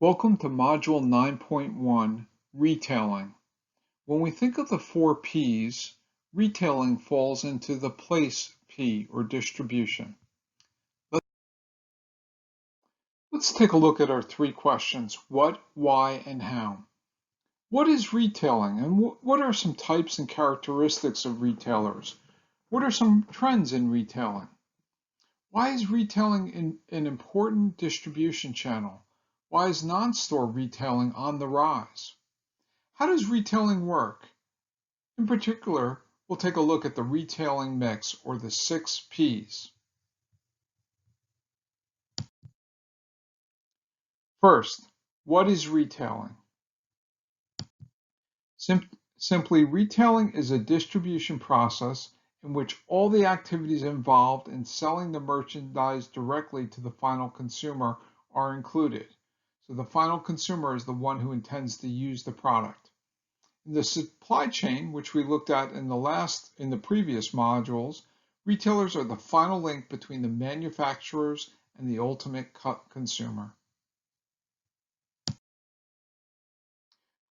Welcome to Module 9.1, Retailing. When we think of the four P's, retailing falls into the place P, or distribution. Let's take a look at our three questions: what, why, and how. What is retailing, and what are some types and characteristics of retailers? What are some trends in retailing? Why is retailing an important distribution channel? Why is non-store retailing on the rise? How does retailing work? In particular, we'll take a look at the retailing mix, or the 6 Ps. First, what is retailing? Simply, retailing is a distribution process in which all the activities involved in selling the merchandise directly to the final consumer are included. So the final consumer is the one who intends to use the product. In the supply chain, which we looked at in the previous modules, retailers are the final link between the manufacturers and the ultimate consumer.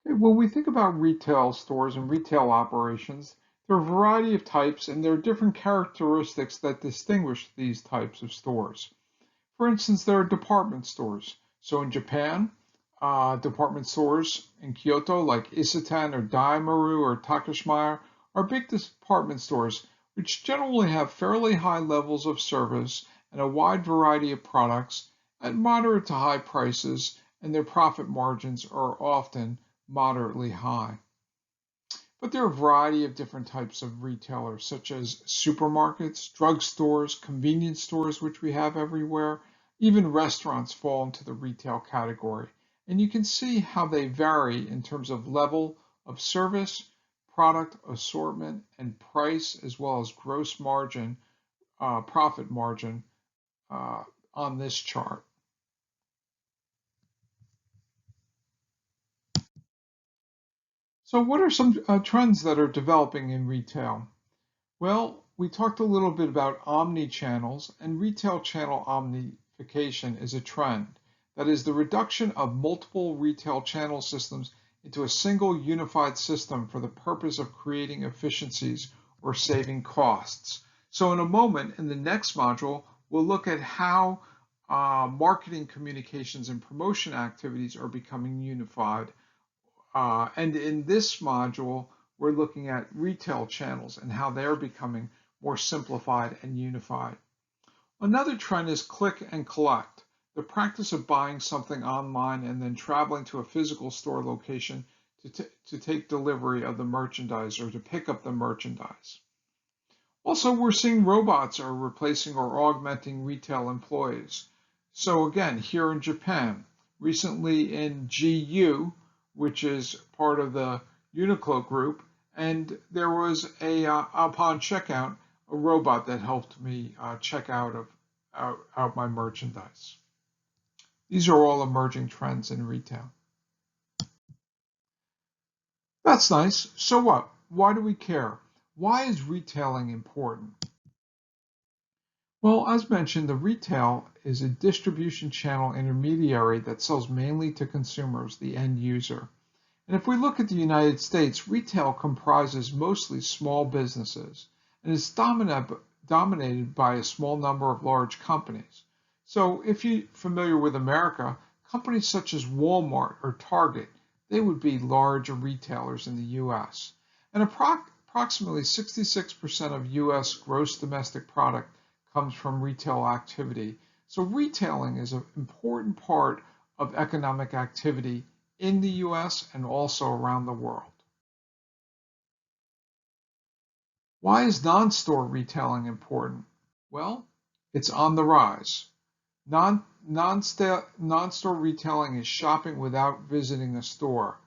When we think about retail stores and retail operations, there are a variety of types, and there are different characteristics that distinguish these types of stores. For instance, there are department stores. So in Japan, department stores in Kyoto like Isetan or Daimaru or Takashimaya are big department stores which generally have fairly high levels of service and a wide variety of products at moderate to high prices, and their profit margins are often moderately high. But there are a variety of different types of retailers, such as supermarkets, drugstores, convenience stores, which we have everywhere. Even restaurants fall into the retail category. And you can see how they vary in terms of level of service, product assortment, and price, as well as gross margin, profit margin on this chart. So what are some trends that are developing in retail? Well, we talked a little bit about omni-channels, and retail channel omnification is a trend. That is the reduction of multiple retail channel systems into a single unified system for the purpose of creating efficiencies or saving costs. So in a moment, in the next module, we'll look at how marketing communications and promotion activities are becoming unified. And in this module, we're looking at retail channels and how they're becoming more simplified and unified. Another trend is click and collect, the practice of buying something online and then traveling to a physical store location to take delivery of the merchandise or to pick up the merchandise. Also, we're seeing robots are replacing or augmenting retail employees. So again, here in Japan, recently in GU, which is part of the Uniqlo group, and there was upon checkout, a robot that helped me check out my merchandise. These are all emerging trends in retail. That's nice. So what? Why do we care? Why is retailing important? Well, as mentioned, the retail is a distribution channel intermediary that sells mainly to consumers, the end user. And if we look at the United States, retail comprises mostly small businesses and is dominated by a small number of large companies. So if you're familiar with America, companies such as Walmart or Target, they would be large retailers in the US. And approximately 66% of US gross domestic product comes from retail activity. So retailing is an important part of economic activity in the US and also around the world. Why is non-store retailing important? Well, it's on the rise. Non-store retailing is shopping without visiting a store.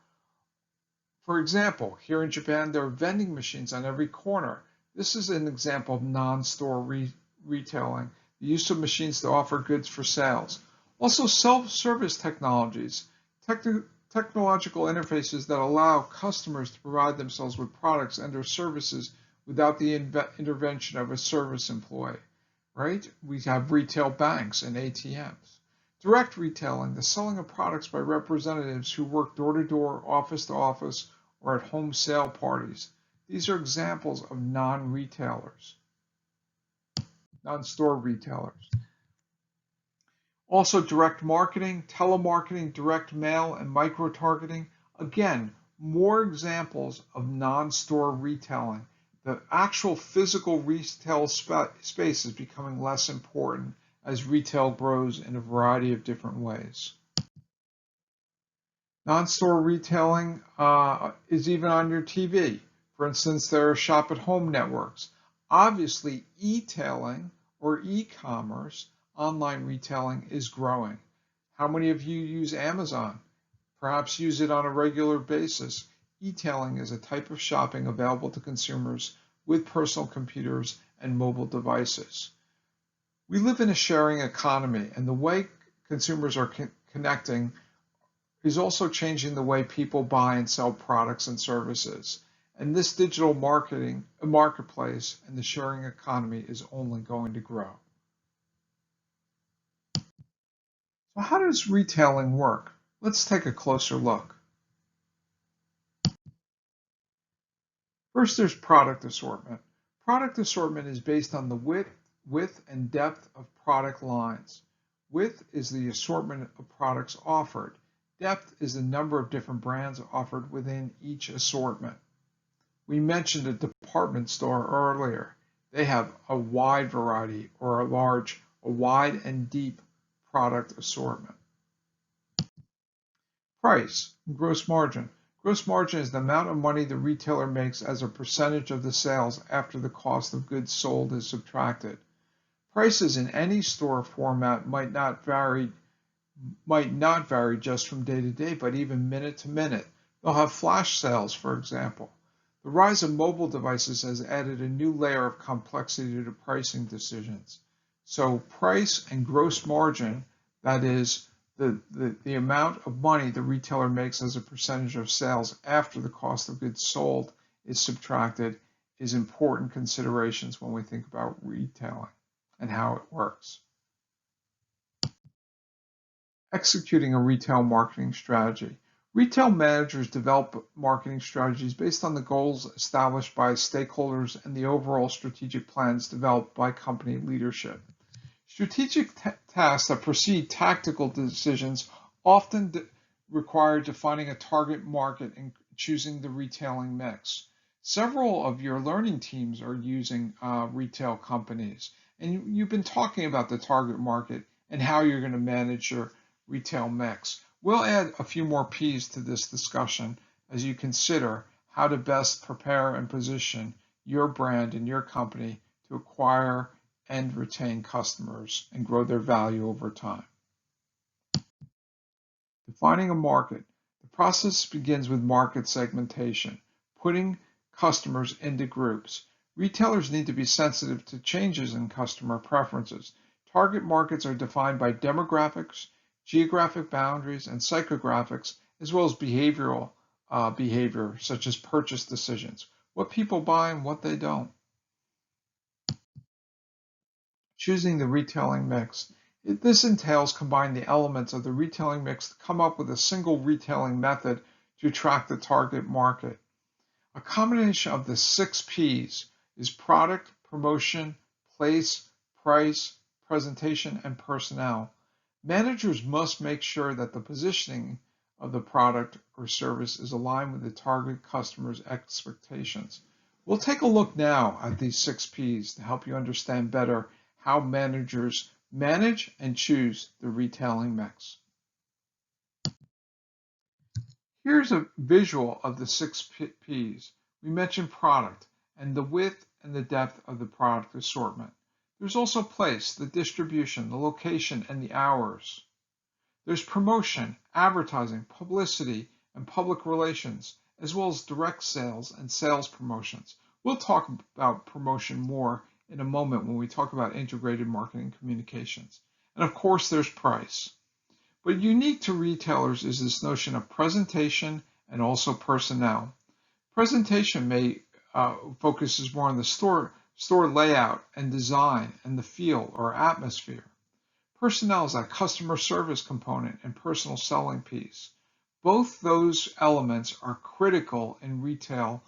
For example, here in Japan, there are vending machines on every corner. This is an example of non-store retailing, the use of machines to offer goods for sales. Also, self-service technologies, technological interfaces that allow customers to provide themselves with products and or services without the intervention of a service employee, right? We have retail banks and ATMs. Direct retailing, the selling of products by representatives who work door to door, office to office, or at home sale parties. These are examples of non-retailers, non-store retailers. Also, direct marketing, telemarketing, direct mail, and micro-targeting. Again, more examples of non-store retailing. The actual physical retail space is becoming less important as retail grows in a variety of different ways. Non-store retailing is even on your TV. For instance, there are shop-at-home networks. Obviously, e-tailing or e-commerce, online retailing, is growing. How many of you use Amazon? Perhaps use it on a regular basis. E-tailing is a type of shopping available to consumers with personal computers and mobile devices. We live in a sharing economy, and the way consumers are connecting is also changing the way people buy and sell products and services. And this digital marketplace and the sharing economy is only going to grow. So how does retailing work? Let's take a closer look. First, there's product assortment. Product assortment is based on the width and depth of product lines. Width is the assortment of products offered. Depth is the number of different brands offered within each assortment. We mentioned a department store earlier. They have a wide variety or a wide and deep product assortment. Price, gross margin. Gross margin is the amount of money the retailer makes as a percentage of the sales after the cost of goods sold is subtracted. Prices in any store format might not vary just from day to day, but even minute to minute. They'll have flash sales, for example. The rise of mobile devices has added a new layer of complexity to pricing decisions. So price and gross margin, that is, the amount of money the retailer makes as a percentage of sales after the cost of goods sold is subtracted, is important considerations when we think about retailing and how it works. Executing a retail marketing strategy. Retail managers develop marketing strategies based on the goals established by stakeholders and the overall strategic plans developed by company leadership. Strategic tasks that precede tactical decisions often require defining a target market and choosing the retailing mix. Several of your learning teams are using retail companies, and you've been talking about the target market and how you're going to manage your retail mix. We'll add a few more P's to this discussion as you consider how to best prepare and position your brand and your company to acquire and retain customers and grow their value over time. Defining a market. The process begins with market segmentation, putting customers into groups. Retailers need to be sensitive to changes in customer preferences. Target markets are defined by demographics, geographic boundaries, and psychographics, as well as behavioral behavior, such as purchase decisions, what people buy and what they don't. Choosing the retailing mix. This entails combining the elements of the retailing mix to come up with a single retailing method to attract the target market. A combination of the 6 P's is product, promotion, place, price, presentation, and personnel. Managers must make sure that the positioning of the product or service is aligned with the target customer's expectations. We'll take a look now at these 6 P's to help you understand better how managers manage and choose the retailing mix. Here's a visual of the 6 P's. We mentioned product and the width and the depth of the product assortment. There's also place, the distribution, the location, and the hours. There's promotion, advertising, publicity, and public relations, as well as direct sales and sales promotions. We'll talk about promotion more in a moment when we talk about integrated marketing communications. And of course, there's price. But unique to retailers is this notion of presentation and also personnel. Presentation may focuses more on the store layout and design and the feel or atmosphere. Personnel is that customer service component and personal selling piece. Both those elements are critical in retail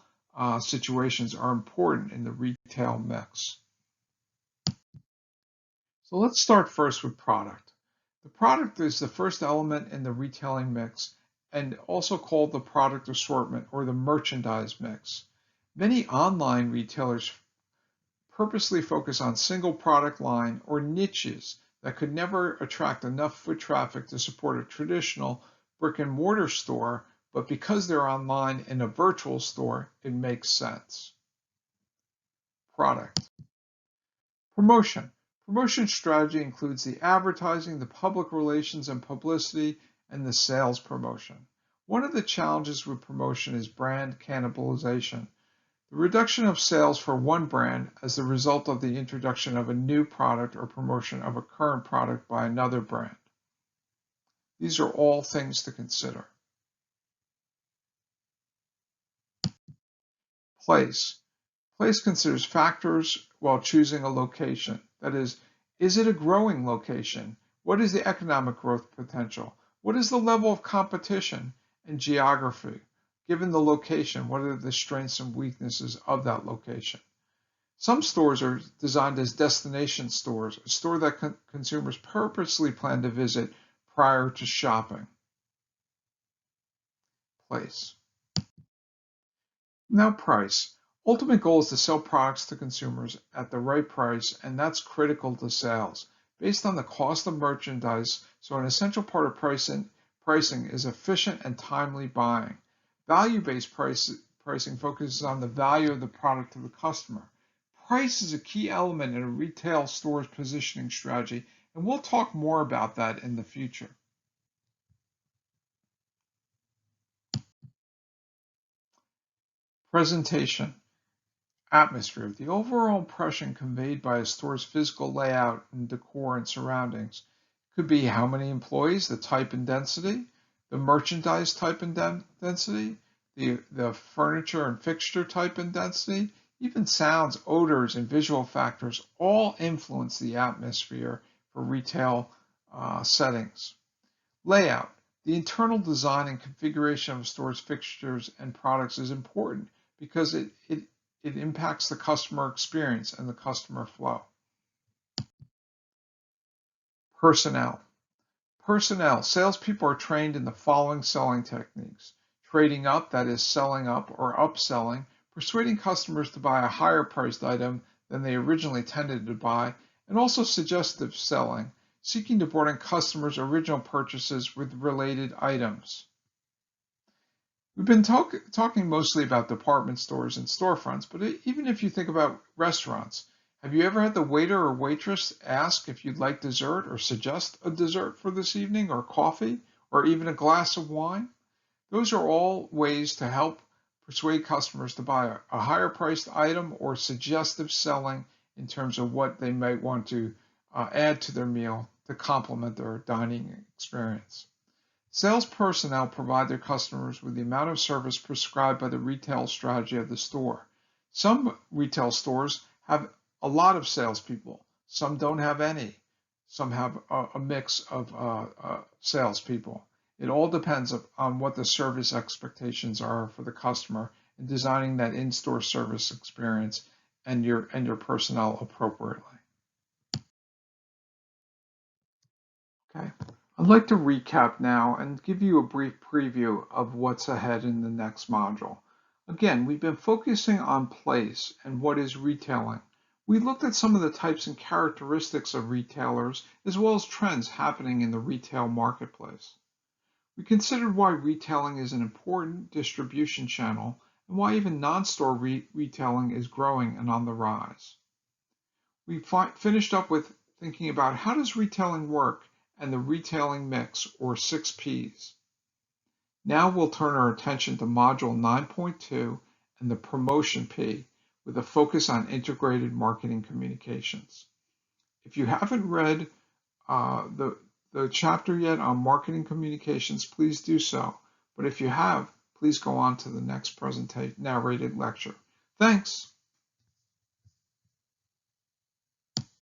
situations, are important in the retail mix. So let's start first with product. The product is the first element in the retailing mix and also called the product assortment or the merchandise mix. Many online retailers purposely focus on single product line or niches that could never attract enough foot traffic to support a traditional brick and mortar store, but because they're online in a virtual store, it makes sense. Product. Promotion. Promotion strategy includes the advertising, the public relations and publicity, and the sales promotion. One of the challenges with promotion is brand cannibalization. The reduction of sales for one brand as the result of the introduction of a new product or promotion of a current product by another brand. These are all things to consider. Place. Place considers factors while choosing a location. That is it a growing location? What is the economic growth potential? What is the level of competition and geography? Given the location, what are the strengths and weaknesses of that location? Some stores are designed as destination stores, a store that consumers purposely plan to visit prior to shopping. Place. Now price. Ultimate goal is to sell products to consumers at the right price, and that's critical to sales. Based on the cost of merchandise, so an essential part of pricing is efficient and timely buying. Value-based pricing focuses on the value of the product to the customer. Price is a key element in a retail store's positioning strategy, and we'll talk more about that in the future. Presentation. Atmosphere. The overall impression conveyed by a store's physical layout and decor and surroundings could be how many employees, the type and density, the merchandise type and density, the furniture and fixture type and density, even sounds, odors, and visual factors all influence the atmosphere for retail settings. Layout. The internal design and configuration of a store's fixtures and products is important because it impacts the customer experience and the customer flow. Personnel. Personnel. Salespeople are trained in the following selling techniques. Trading up, that is selling up or upselling, persuading customers to buy a higher priced item than they originally intended to buy, and also suggestive selling, seeking to broaden customers' original purchases with related items. We've been talking mostly about department stores and storefronts, but even if you think about restaurants, have you ever had the waiter or waitress ask if you'd like dessert or suggest a dessert for this evening or coffee or even a glass of wine? Those are all ways to help persuade customers to buy a higher priced item or suggestive selling in terms of what they might want to add to their meal to complement their dining experience. Sales personnel provide their customers with the amount of service prescribed by the retail strategy of the store. Some retail stores have a lot of salespeople. Some don't have any. Some have a mix of salespeople. It all depends on what the service expectations are for the customer and designing that in-store service experience and your personnel appropriately. Okay. I'd like to recap now and give you a brief preview of what's ahead in the next module. Again, we've been focusing on place and what is retailing. We looked at some of the types and characteristics of retailers as well as trends happening in the retail marketplace. We considered why retailing is an important distribution channel and why even non-store retailing is growing and on the rise. We finished up with thinking about how does retailing work and the retailing mix, or 6 Ps. Now we'll turn our attention to Module 9.2 and the Promotion P with a focus on integrated marketing communications. If you haven't read the chapter yet on marketing communications, please do so. But if you have, please go on to the next narrated lecture. Thanks.